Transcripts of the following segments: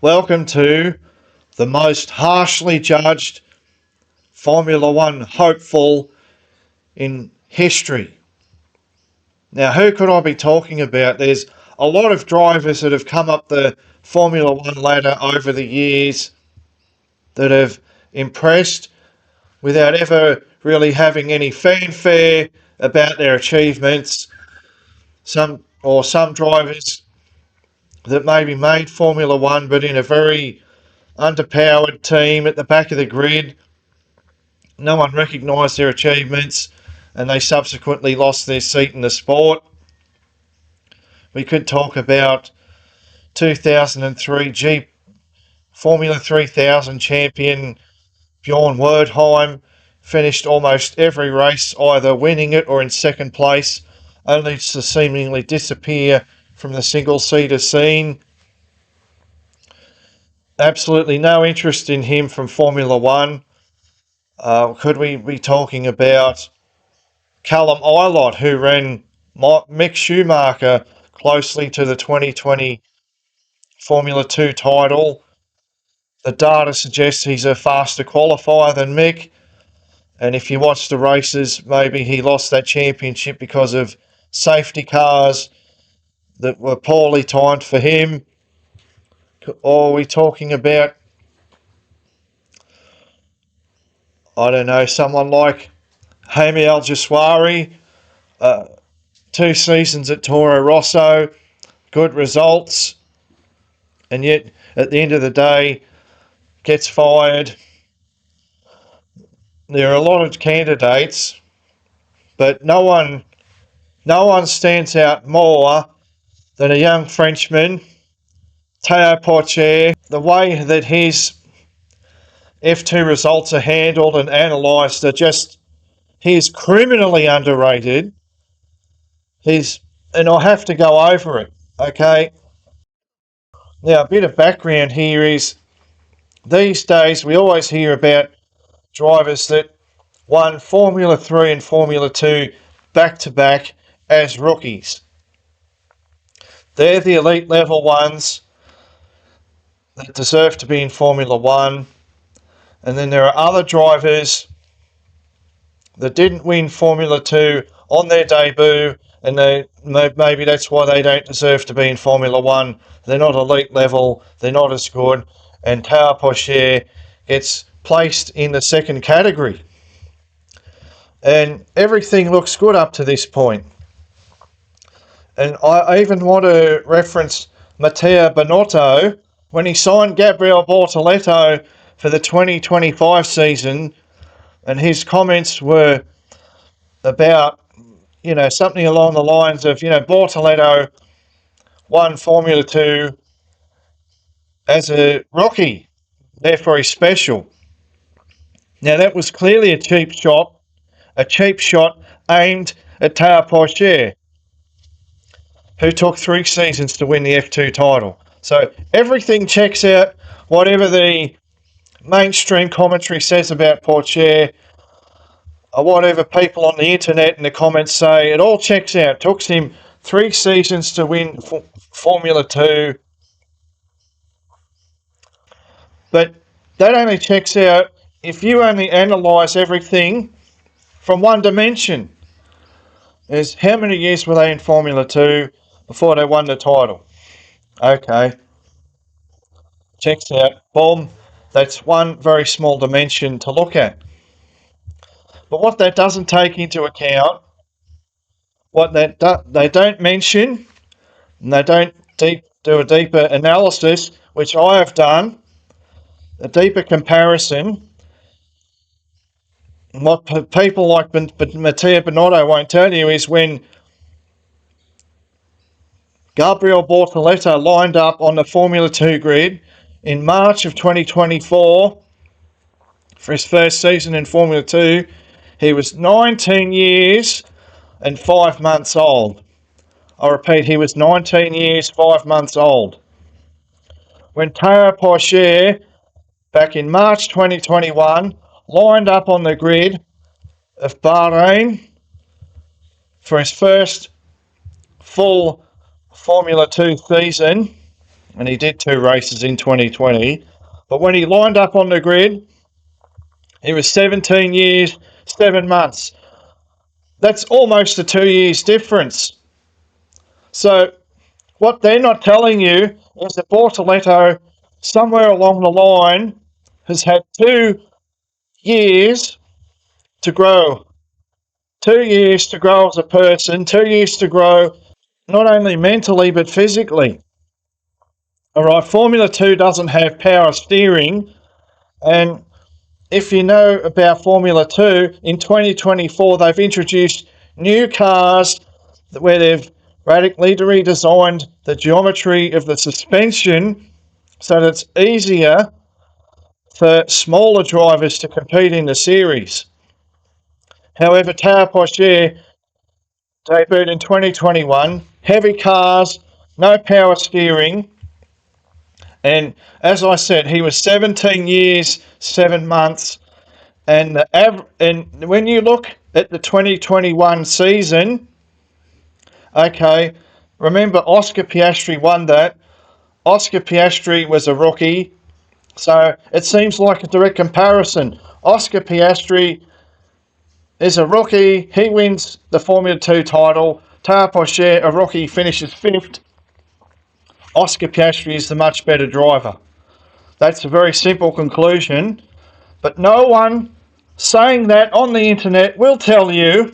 Welcome to the most harshly judged Formula One hopeful in history. Now, who could I be talking about? There's a lot of drivers that have come up the Formula One ladder over the years that have impressed without ever really having any fanfare about their achievements. Some drivers that maybe made Formula One but in a very underpowered team at the back of the grid. No one recognised their achievements and they subsequently lost their seat in the sport. We could talk about 2003 Formula 3000 champion Bjorn Wertheim, finished almost every race either winning it or in second place, only to seemingly disappear from the single-seater scene. Absolutely no interest in him from Formula One. Could we be talking about Callum Ilott, who ran Mick Schumacher closely to the 2020 Formula 2 title? The data suggests he's a faster qualifier than Mick, and if you watch the races, maybe he lost that championship because of safety cars that were poorly timed for him. Or are we talking about, I don't know, someone like Jaime Alguersuari, 2 seasons at Toro Rosso, good results, and yet at the end of the day gets fired. There are a lot of candidates, but no one stands out more than a young Frenchman, Théo Pourchaire. The way that his F2 results are handled and analysed are just, he is criminally underrated. And I have to go over it, okay? Now, a bit of background here is, these days we always hear about drivers that won Formula 3 and Formula 2 back-to-back as rookies. They're the elite level ones that deserve to be in Formula 1. And then there are other drivers that didn't win Formula 2 on their debut, and maybe that's why they don't deserve to be in Formula 1. They're not elite level, they're not as good, and Théo Pourchaire gets placed in the second category. And everything looks good up to this point. And I even want to reference Matteo Binotto. When he signed Gabriele Bortoleto for the 2025 season, and his comments were about, something along the lines of, Bortoleto won Formula 2 as a rookie, therefore he's special. Now that was clearly a cheap shot aimed at Théo Pourchaire, who took 3 seasons to win the F2 title. So everything checks out, whatever the mainstream commentary says about Pourchaire, or whatever people on the internet and the comments say, it all checks out. It took him 3 seasons to win Formula 2. But that only checks out if you only analyse everything from one dimension. Is how many years were they in Formula 2 before they won the title? Okay. Checks out. Boom. That's one very small dimension to look at. But what that doesn't take into account, what they don't mention, and they don't do a deeper analysis, which I have done, a deeper comparison. What people like Matteo Binotto won't tell you is when Gabriele Bortoleto lined up on the Formula 2 grid in March of 2024 for his first season in Formula 2, he was 19 years and 5 months old. I repeat, he was 19 years, 5 months old. When Théo Pourchaire, back in March 2021, lined up on the grid of Bahrain for his first full Formula 2 season, and he did 2 races in 2020. But when he lined up on the grid, he was 17 years, 7 months. That's almost a 2 years difference. So what they're not telling you is that Bortoletto, somewhere along the line, has had 2 years to grow. 2 years to grow as a person, 2 years to grow not only mentally but physically. All right, Formula 2 doesn't have power steering, and if you know about Formula 2, in 2024 they've introduced new cars where they've radically redesigned the geometry of the suspension so that it's easier for smaller drivers to compete in the series. However, Tao Pocher debuted in 2021, heavy cars, no power steering, and as I said, he was 17 years, 7 months, and when you look at the 2021 season, okay, remember Oscar Piastri won that. Oscar Piastri was a rookie, so it seems like a direct comparison. Oscar Piastri is a rookie, he wins the Formula 2 title. Tao Pocher, a rookie, finishes 5th. Oscar Piastri is the much better driver. That's a very simple conclusion, but no one saying that on the internet will tell you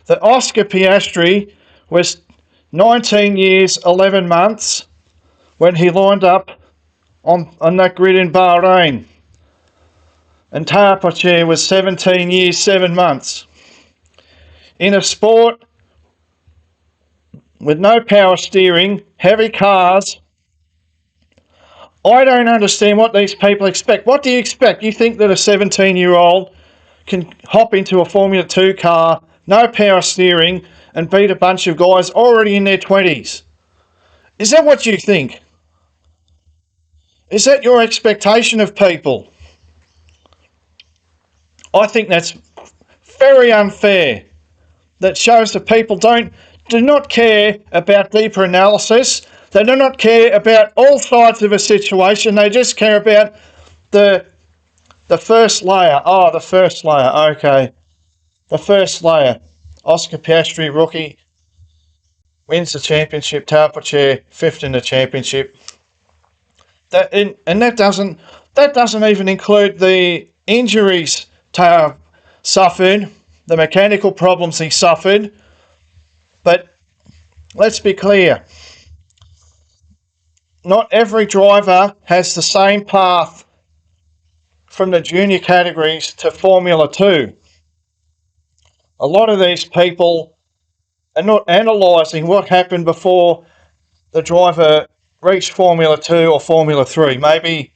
that Oscar Piastri was 19 years, 11 months when he lined up on that grid in Bahrain. And Tao Pocher was 17 years, 7 months. In a sport with no power steering, heavy cars, I don't understand what these people expect. What do you expect? You think that a 17-year-old can hop into a Formula 2 car, no power steering, and beat a bunch of guys already in their 20s? Is that what you think? Is that your expectation of people? I think that's very unfair. That shows that people do not care about deeper analysis. They do not care about all sides of a situation. They just care about the first layer. Oh, the first layer. Okay. The first layer. Oscar Piastri, rookie, wins the championship. Tao Pocher, 5th in the championship. That doesn't even include the injuries Tao suffered, the mechanical problems he suffered. But let's be clear. Not every driver has the same path from the junior categories to Formula 2. A lot of these people are not analysing what happened before the driver reached Formula 2 or Formula 3. Maybe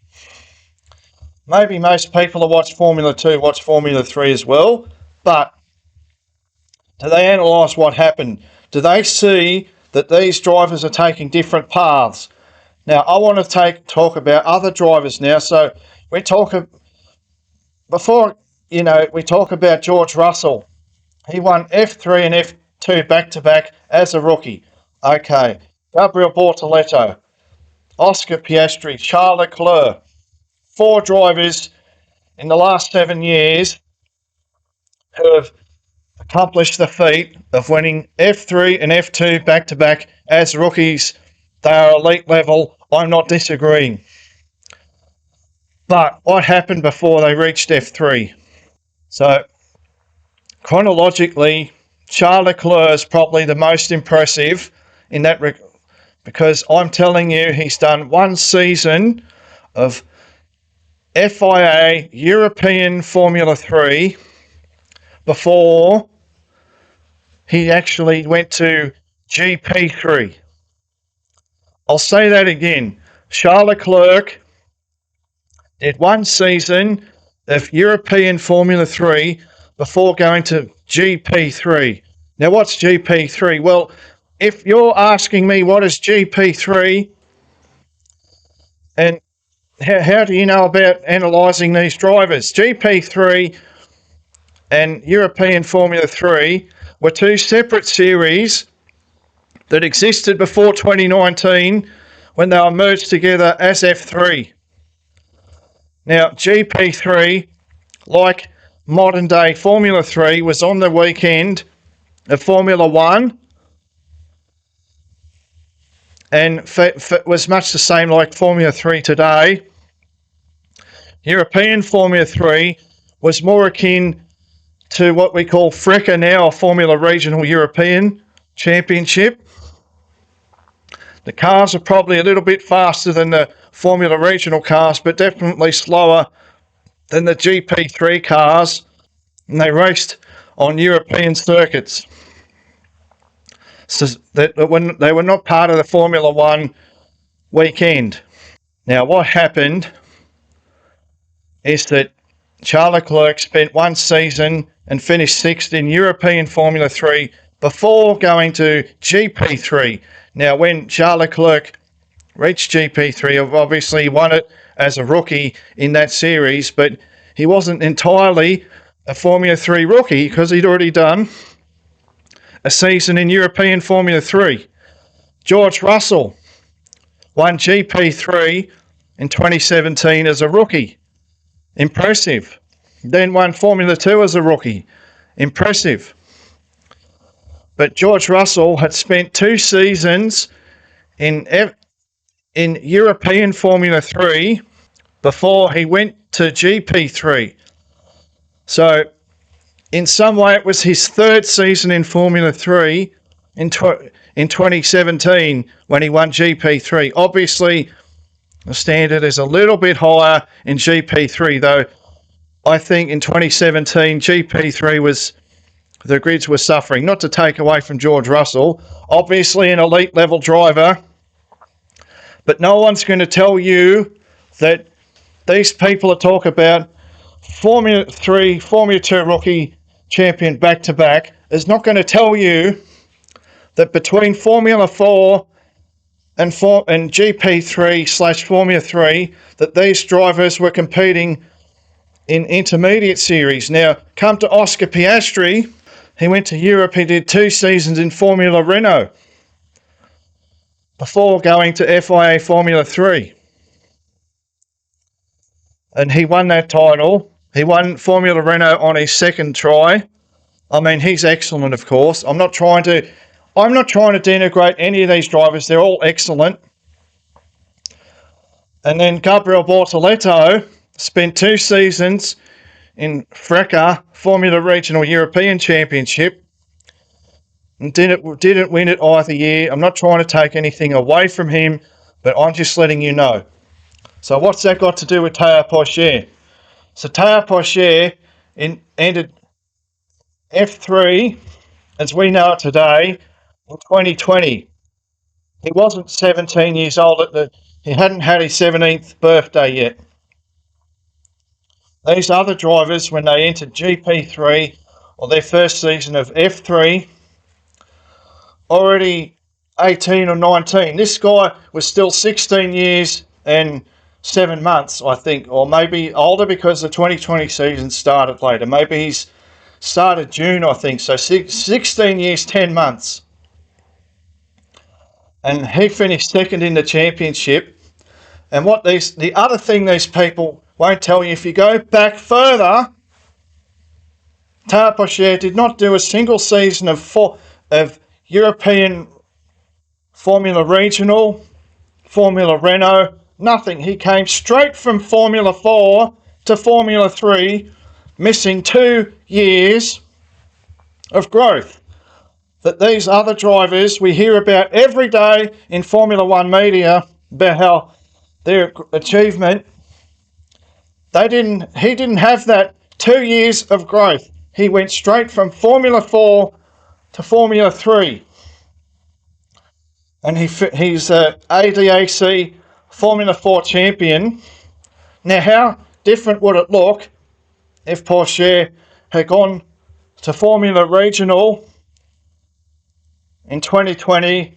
most people who watch Formula 2 watch Formula 3 as well, but do they analyse what happened? Do they see that these drivers are taking different paths? Now, I want to talk about other drivers now. So we talk about George Russell. He won F3 and F2 back-to-back as a rookie. Okay, Gabriel Bortoletto, Oscar Piastri, Charles Leclerc. 4 drivers in the last 7 years who have accomplished the feat of winning F3 and F2 back-to-back as rookies. They are elite level. I'm not disagreeing. But what happened before they reached F3? So, chronologically, Charles Leclerc is probably the most impressive in that because I'm telling you, he's done 1 season of FIA European Formula 3 before he actually went to GP3. I'll say that again. Charles Leclerc did 1 season of European Formula 3 before going to GP3. Now, what's GP3? Well, if you're asking me what is GP3 and how do you know about analysing these drivers? GP3 and European Formula 3 were 2 separate series that existed before 2019 when they were merged together as F3. Now, GP3, like modern day Formula 3, was on the weekend of Formula 1 and was much the same like Formula 3 today. European Formula 3 was more akin to what we call FRECA now, a Formula Regional European Championship. The cars are probably a little bit faster than the Formula Regional cars, but definitely slower than the GP3 cars, and they raced on European circuits. So that when they were not part of the Formula 1 weekend. Now, what happened is that Charles Leclerc spent one season and finished sixth in European Formula 3 before going to GP3. Now, when Charles Leclerc reached GP3, obviously he won it as a rookie in that series, but he wasn't entirely a Formula 3 rookie because he'd already done a season in European Formula 3. George Russell won GP3 in 2017 as a rookie. Impressive. Then won Formula 2 as a rookie. Impressive. But George Russell had spent 2 seasons in European Formula 3 before he went to GP3. So, in some way, it was his 3rd season in Formula 3 in 2017 when he won GP3. Obviously, the standard is a little bit higher in GP3, though I think in 2017 GP3 was, the grids were suffering. Not to take away from George Russell, obviously an elite level driver, but no one's going to tell you that these people that talk about Formula 3, Formula 2 rookie champion back-to-back is not going to tell you that between Formula 4 and GP3 / Formula 3 that these drivers were competing in intermediate series. Now, come to Oscar Piastri. He went to Europe. He did 2 seasons in Formula Renault before going to FIA Formula 3. And he won that title. He won Formula Renault on his 2nd try. I mean, he's excellent, of course. I'm not trying to denigrate any of these drivers. They're all excellent. And then Gabriel Bortoleto spent 2 seasons in FRECA, Formula Regional European Championship, and didn't win it either year. I'm not trying to take anything away from him, but I'm just letting you know. So what's that got to do with Théo Pourchaire? So Théo Pourchaire ended F3, as we know it today, in 2020. He wasn't 17 years old. He hadn't had his 17th birthday yet. These other drivers, when they entered GP3 or their first season of F3, already 18 or 19. This guy was still 16 years and 7 months, I think, or maybe older because the 2020 season started later. Maybe he's started June, I think, so 16 years, 10 months. And he finished 2nd in the championship. And the other thing these people won't tell you, if you go back further, Théo Pourchaire did not do a single season of European Formula Regional, Formula Renault, nothing. He came straight from Formula 4 to Formula 3, missing 2 years of growth. That these other drivers we hear about every day in Formula 1 media about how their achievement, he didn't have that 2 years of growth. He went straight from Formula 4 to Formula 3. And he's ADAC Formula 4 champion. Now, how different would it look if Pourchaire had gone to Formula Regional in 2020,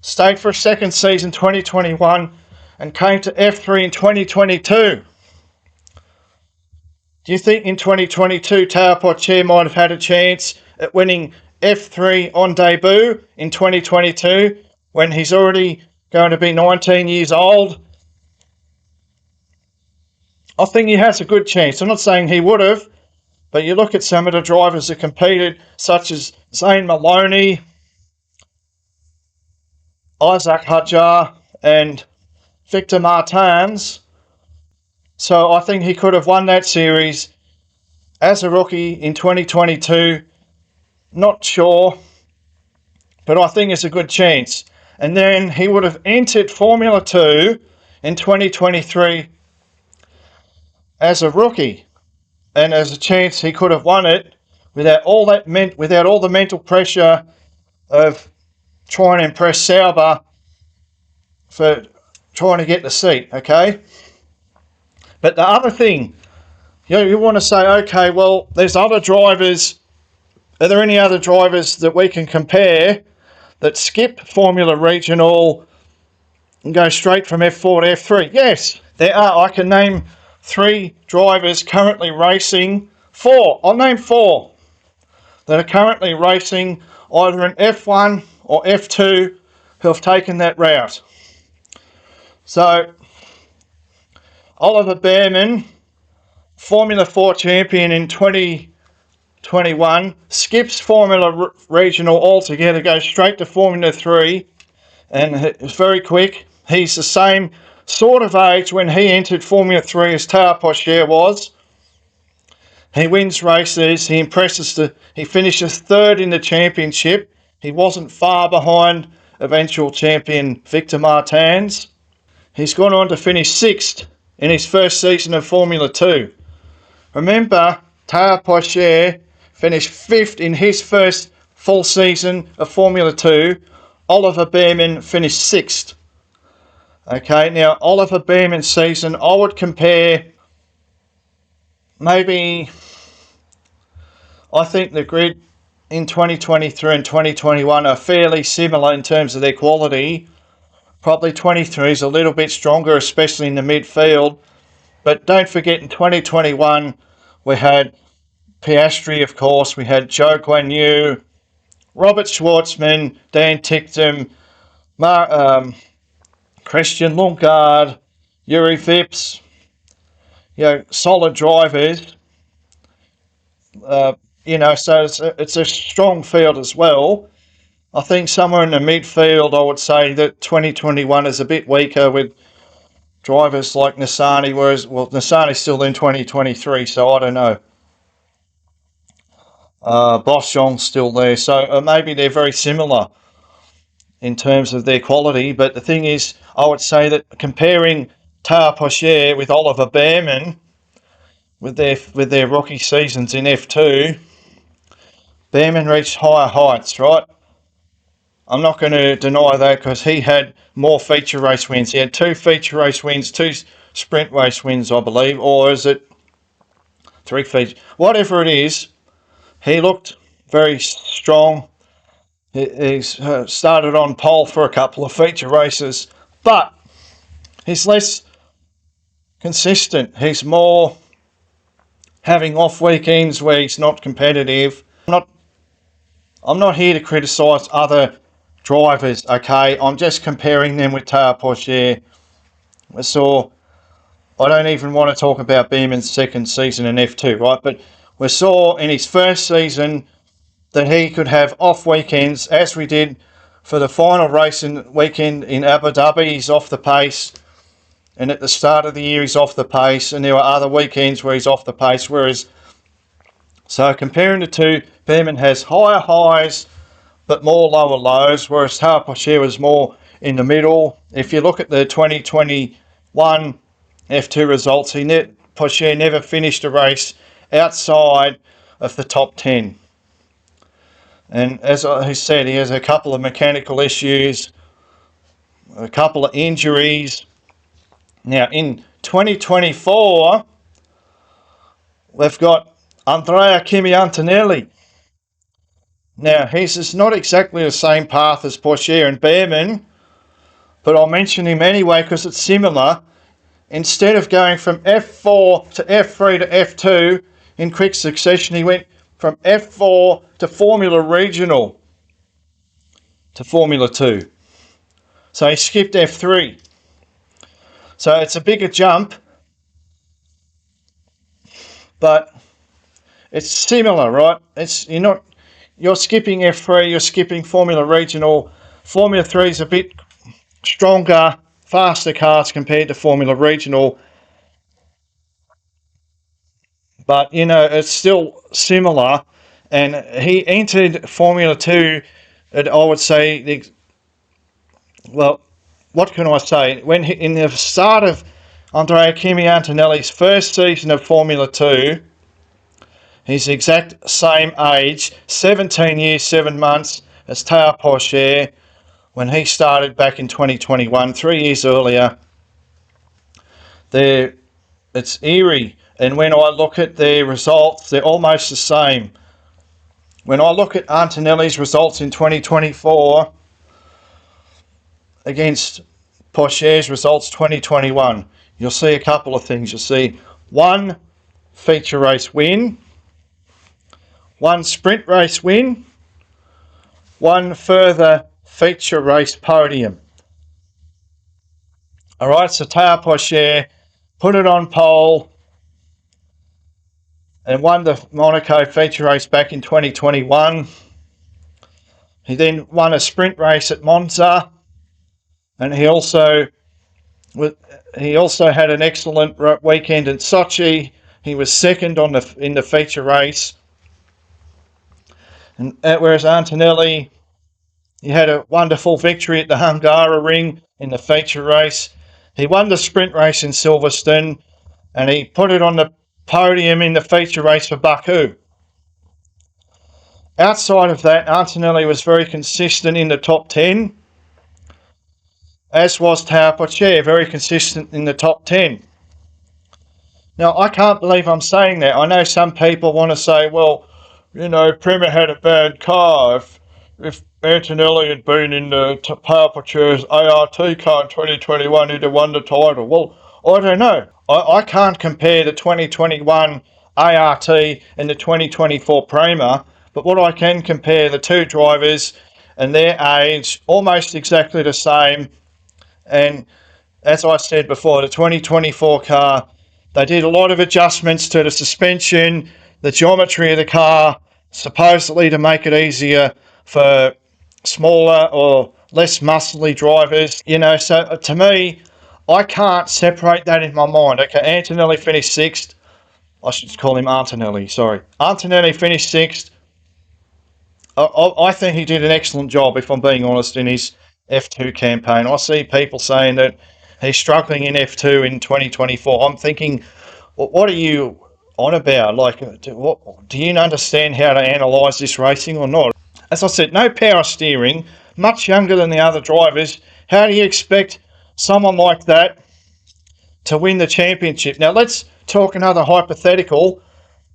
stayed for a 2nd season 2021, and came to F3 in 2022? Do you think in 2022 Théo Pourchaire might have had a chance at winning F3 on debut in 2022 when he's already going to be 19 years old. I think he has a good chance. I'm not saying he would have, but you look at some of the drivers that competed, such as Zane Maloney, Isaac Hadjar, and Victor Martins. So I think he could have won that series as a rookie in 2022. Not sure, but I think it's a good chance. And then he would have entered Formula 2 in 2023 as a rookie. And as a chance he could have won it without all the mental pressure of trying to impress Sauber for trying to get the seat, okay? But the other thing, you want to say, okay, well, there's other drivers. Are there any other drivers that we can compare that skip Formula Regional and go straight from F4 to F3? Yes, there are. I can name 3 drivers currently racing. 4. I'll name 4 that are currently racing either in F1 or F2 who have taken that route. So, Oliver Bearman, Formula 4 champion in 2021, skips Formula Regional altogether, goes straight to Formula 3, and it's very quick. He's the same sort of age when he entered Formula 3 as Tao Pocher was. He wins races, he finishes 3rd in the championship. He wasn't far behind eventual champion Victor Martins. He's gone on to finish 6th in his first season of Formula 2. Remember, Tao Pocher finished 5th in his first full season of Formula 2. Oliver Bearman finished 6th. Okay, now Oliver Bearman's season, I would compare maybe, I think the grid in 2023 and 2021 are fairly similar in terms of their quality. Probably 23 is a little bit stronger, especially in the midfield. But don't forget, in 2021, we had Piastri, of course. We had Zhou Guanyu, Robert Schwartzman, Dan Ticktum, Christian Lundgaard, Yuri Vips. Solid drivers. So it's a strong field as well. I think somewhere in the midfield, I would say that 2021 is a bit weaker with drivers like Nissany, Nissany's still in 2023, so I don't know. Boschong's still there, so maybe they're very similar in terms of their quality. But the thing is, I would say that comparing Tao Pocher with Oliver Bearman, with their rookie seasons in F2, Bearman reached higher heights, right? I'm not going to deny that because he had more feature race wins. He had 2 feature race wins, 2 sprint race wins, I believe, or is it 3 feature? Whatever it is, he looked very strong. He's started on pole for a couple of feature races, but he's less consistent. He's more having off weekends where he's not competitive. I'm not here to criticise other drivers, okay? I'm just comparing them with Tao Pocher. I don't even want to talk about Bearman's second season in F2, right? But we saw in his first season that he could have off weekends, as we did for the final racing weekend in Abu Dhabi. He's off the pace, and at the start of the year he's off the pace, and there were other weekends where he's off the pace. So comparing the two, Bearman has higher highs but more lower lows, whereas Tao Pocher was more in the middle. If you look at the 2021 F2 results, Pocher never finished a race outside of the top 10. And as I said, he has a couple of mechanical issues, a couple of injuries. Now, in 2024, we've got Andrea Kimi-Antonelli. Now, his is not exactly the same path as Pocher and Bearman, but I'll mention him anyway because it's similar. Instead of going from F4 to F3 to F2 in quick succession, he went from F4 to Formula Regional to Formula 2. So he skipped F3. So it's a bigger jump, but it's similar, right? You're skipping F3, you're skipping Formula Regional. Formula 3 is a bit stronger, faster cars compared to Formula Regional. But, it's still similar. And he entered Formula 2, at, I would say, well, what can I say? In the start of Andrea Kimi Antonelli's first season of Formula 2, he's the exact same age, 17 years, 7 months, as Tao Pourchaire when he started back in 2021, 3 years earlier. It's eerie. And when I look at their results, they're almost the same. When I look at Antonelli's results in 2024 against Pourchaire's results 2021, you'll see a couple of things. You'll see one feature race win, one sprint race win, one further feature race podium. All right, so Tao Pourchaire put it on pole and won the Monaco feature race back in 2021. He then won a sprint race at Monza, and he also had an excellent weekend at Sochi. He was second in the feature race, and whereas Antonelli, he had a wonderful victory at the Hungaroring in the feature race. He won the sprint race in Silverstone, and he put it on the podium in the feature race for Baku. Outside of that, Antonelli was very consistent in the top 10, as was Tao Pourchaire, very consistent in the top 10. Now, I can't believe I'm saying that. I know some people want to say, well, Prema had a bad car. If Antonelli had been in the Tao Pourchaire's ART car in 2021, he'd have won the title. Well, I don't know. I can't compare the 2021 ART and the 2024 Prema, but what I can compare the two drivers and their age, almost exactly the same. And as I said before, the 2024 car, they did a lot of adjustments to the suspension, the geometry of the car, supposedly to make it easier for smaller or less muscly drivers. So to me, I can't separate that in my mind. Okay, Antonelli finished 6th. I should call him Antonelli, sorry. Antonelli finished 6th. I think he did an excellent job, if I'm being honest, in his F2 campaign. I see people saying that he's struggling in F2 in 2024. I'm thinking, well, what are you on about? Like, do you understand how to analyse this racing or not? As I said, no power steering, much younger than the other drivers. How do you expect someone like that to win the championship? Now, let's talk another hypothetical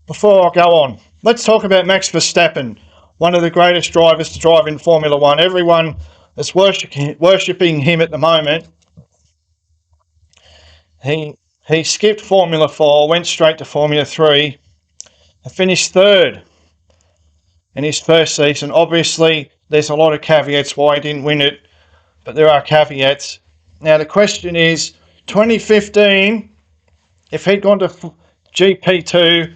before I go on. Let's talk about Max Verstappen, one of the greatest drivers to drive in Formula 1. Everyone is worshipping him at the moment. He skipped Formula 4, went straight to Formula 3, and finished 3rd in his first season. Obviously, there's a lot of caveats why he didn't win it, but there are caveats. Now, the question is, 2015, if he'd gone to GP2,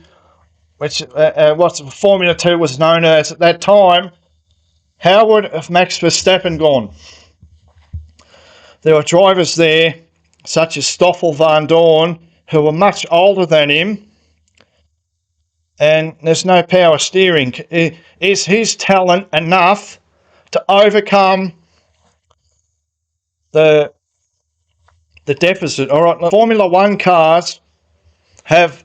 which what Formula 2 was known as at that time, how would have Max Verstappen gone? There were drivers there, such as Stoffel van Dorn, who were much older than him, and there's no power steering. Is his talent enough to overcome the deficit? All right, Formula 1 cars have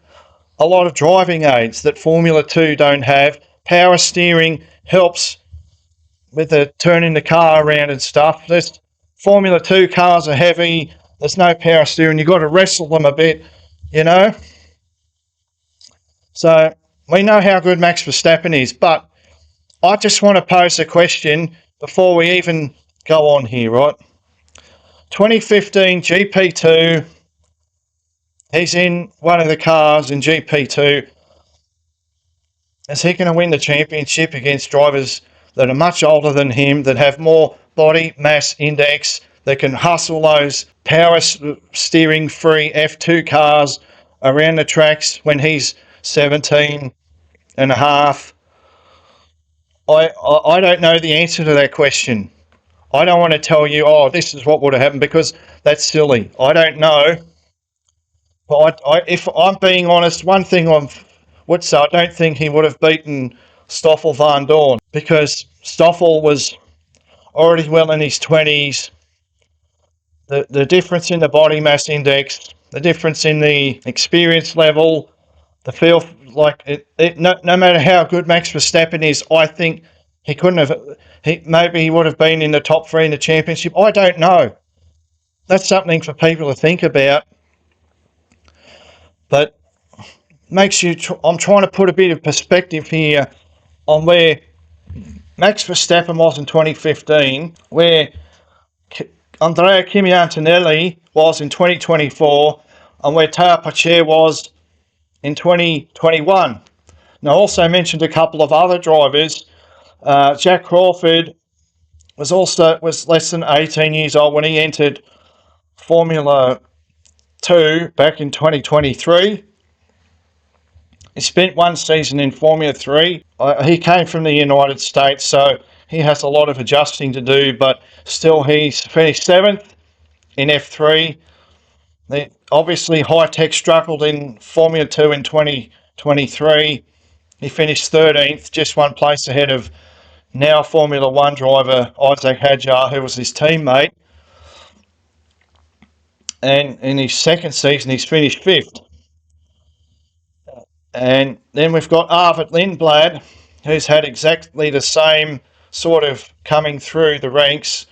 a lot of driving aids that Formula 2 don't have. Power steering helps with the turning the car around and stuff. Formula 2 cars are heavy. There's no power steering. You've got to wrestle them a bit, So we know how good Max Verstappen is, but I just want to pose a question before we even go on here, right? 2015 GP2, he's in one of the cars in GP2. Is he going to win the championship against drivers that are much older than him, that have more body mass index, that can hustle those power steering free F2 cars around the tracks when he's 17 and a half? I don't know the answer to that question. I don't want to tell you, oh, this is what would have happened, because that's silly. I don't know. But if I'm being honest, one thing I would say, I don't think he would have beaten Stoffel van Dorn, because Stoffel was already well in his 20s. The difference in the body mass index, the difference in the experience level, the feel like no matter how good Max Verstappen is, I think he couldn't have. Maybe he would have been in the top 3 in the championship. I don't know. That's something for people to think about. But makes you. I'm trying to put a bit of perspective here on where Max Verstappen was in 2015, where Andrea Kimi Antonelli was in 2024, and where Tao Pacher was in 2021. Now, I also mentioned a couple of other drivers. Jack Crawford was less than 18 years old when he entered Formula 2 back in 2023. He spent one season in Formula 3. He came from the United States, so he has a lot of adjusting to do, but still he's finished 7th in F3. Obviously, High Tech struggled in Formula 2 in 2023. He finished 13th, just one place ahead of now Formula 1 driver Isaac Hadjar, who was his teammate. And in his second season, he's finished 5th. And then we've got Arvid Lindblad, who's had exactly the same sort of coming through the ranks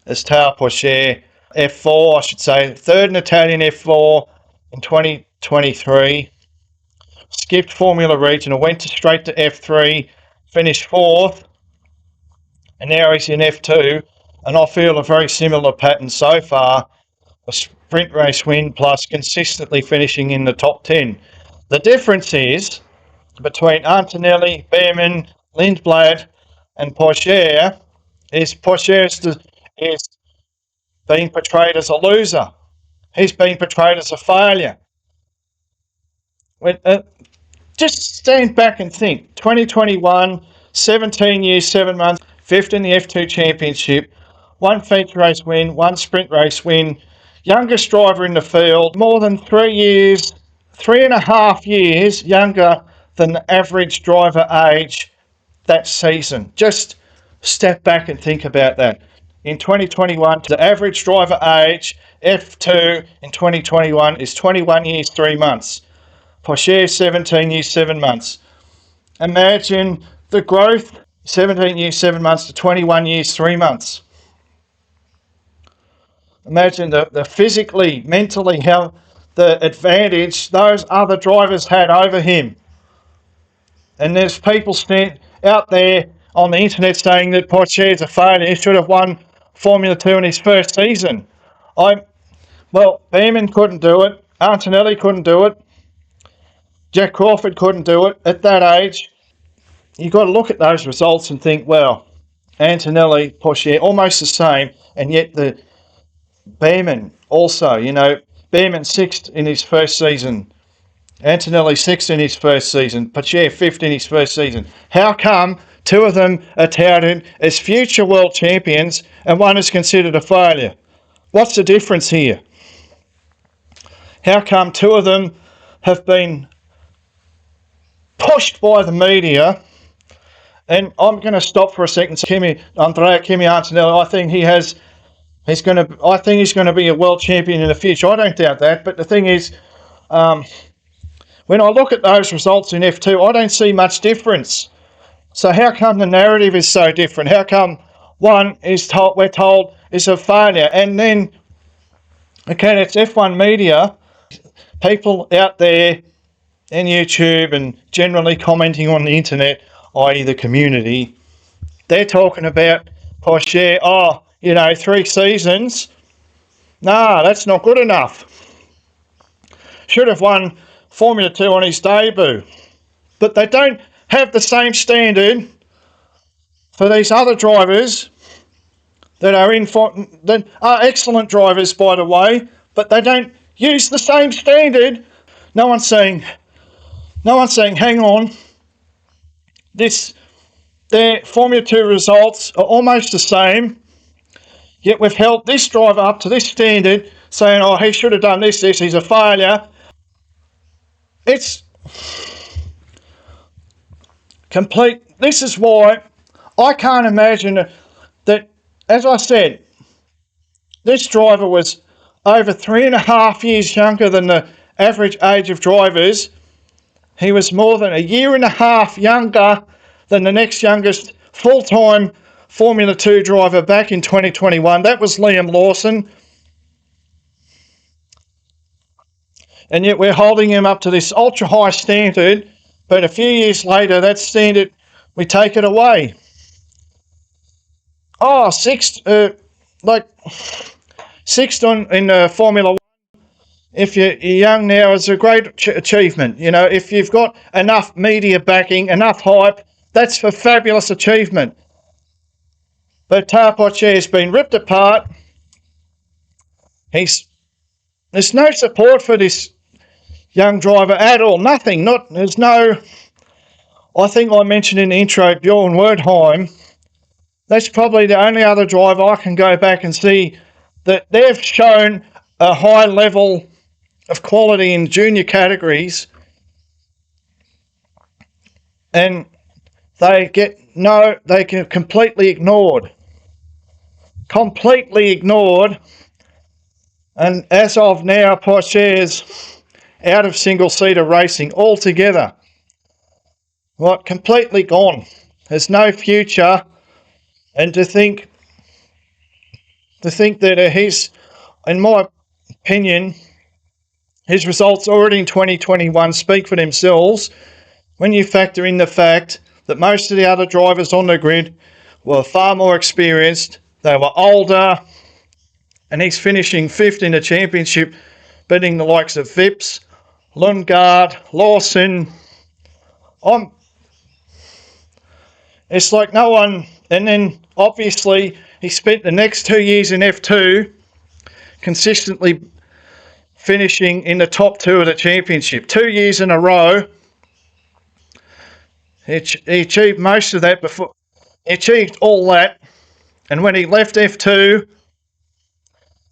as Tao Pacher. F4, I should say, 3rd in Italian F4 in 2023. Skipped Formula Regional, went straight to F3, finished 4th, and now he's in F2. And I feel a very similar pattern so far. A sprint race win plus consistently finishing in the top 10. The difference is between Antonelli, Behrman, Lindblad, and Pacher is Pacher is being portrayed as a loser. He's being portrayed as a failure. Just stand back and think. 2021, 17 years, 7 months, 5th in the F2 Championship, 1 feature race win, 1 sprint race win, youngest driver in the field, more than 3 years, 3.5 years younger than the average driver age that season. Just step back and think about that. In 2021, the average driver age, F2 in 2021, is 21 years, 3 months. Pacher, 17 years, 7 months. Imagine the growth, 17 years, 7 months to 21 years, 3 months. Imagine the physically, mentally, how the advantage those other drivers had over him. And there's people out there on the internet saying that Pacher is a failure. He should have won Formula 2 in his first season. Behrman couldn't do it. Antonelli couldn't do it. Jack Crawford couldn't do it at that age. You've got to look at those results and think, well, Antonelli, Pacher, almost the same, and yet the Behrman also, Behrman 6th in his first season. Antonelli 6th in his first season. Pacher 5th in his first season. How come 2 of them are touted as future world champions and one is considered a failure? What's the difference here? How come 2 of them have been pushed by the media? And I'm going to stop for a second. Andrea Kimi Antonelli, I think he's going to be a world champion in the future. I don't doubt that. But the thing is, when I look at those results in F2, I don't see much difference. So how come the narrative is so different? How come one we're told is a failure, and then okay, it's F1 media, people out there in YouTube and generally commenting on the internet, i.e. the community, they're talking about Pacher, 3 seasons. Nah, that's not good enough. Should have won Formula 2 on his debut. But they don't have the same standard for these other drivers that are that are excellent drivers, by the way, but they don't use the same standard. No one's saying, hang on, their Formula 2 results are almost the same, yet we've held this driver up to this standard, saying, oh, he should have done this, he's a failure. It's complete. This is why I can't imagine that, as I said, this driver was over 3.5 years younger than the average age of drivers. He was more than 1.5 years younger than the next youngest full-time Formula 2 driver back in 2021. That was Liam Lawson. And yet we're holding him up to this ultra-high standard, but a few years later, that standard, we take it away. Oh, sixth in Formula 1, if you're young now, is a great achievement. You know, if you've got enough media backing, enough hype, that's a fabulous achievement. But Tarpoche has been ripped apart. There's no support for this young driver at all. Nothing. There's no. I think I mentioned in the intro Bjorn Wertheim. That's probably the only other driver I can go back and see that they've shown a high level of quality in junior categories, and they get completely ignored. And as of now, Porsche's out of single-seater racing altogether. Completely gone. There's no future. And to think that he's, in my opinion, his results already in 2021 speak for themselves when you factor in the fact that most of the other drivers on the grid were far more experienced, they were older, and he's finishing 5th in the championship, beating the likes of Vips, Lundgaard, Lawson. It's like no one. And then obviously he spent the next 2 years in F2 consistently finishing in the top 2 of the championship. 2 years in a row. He achieved most of that before. He achieved all that. And when he left F2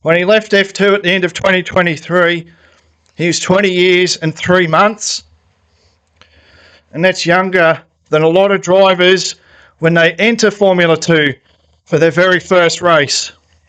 at the end of 2023, he was 20 years and 3 months. And that's younger than a lot of drivers when they enter Formula 2 for their very first race.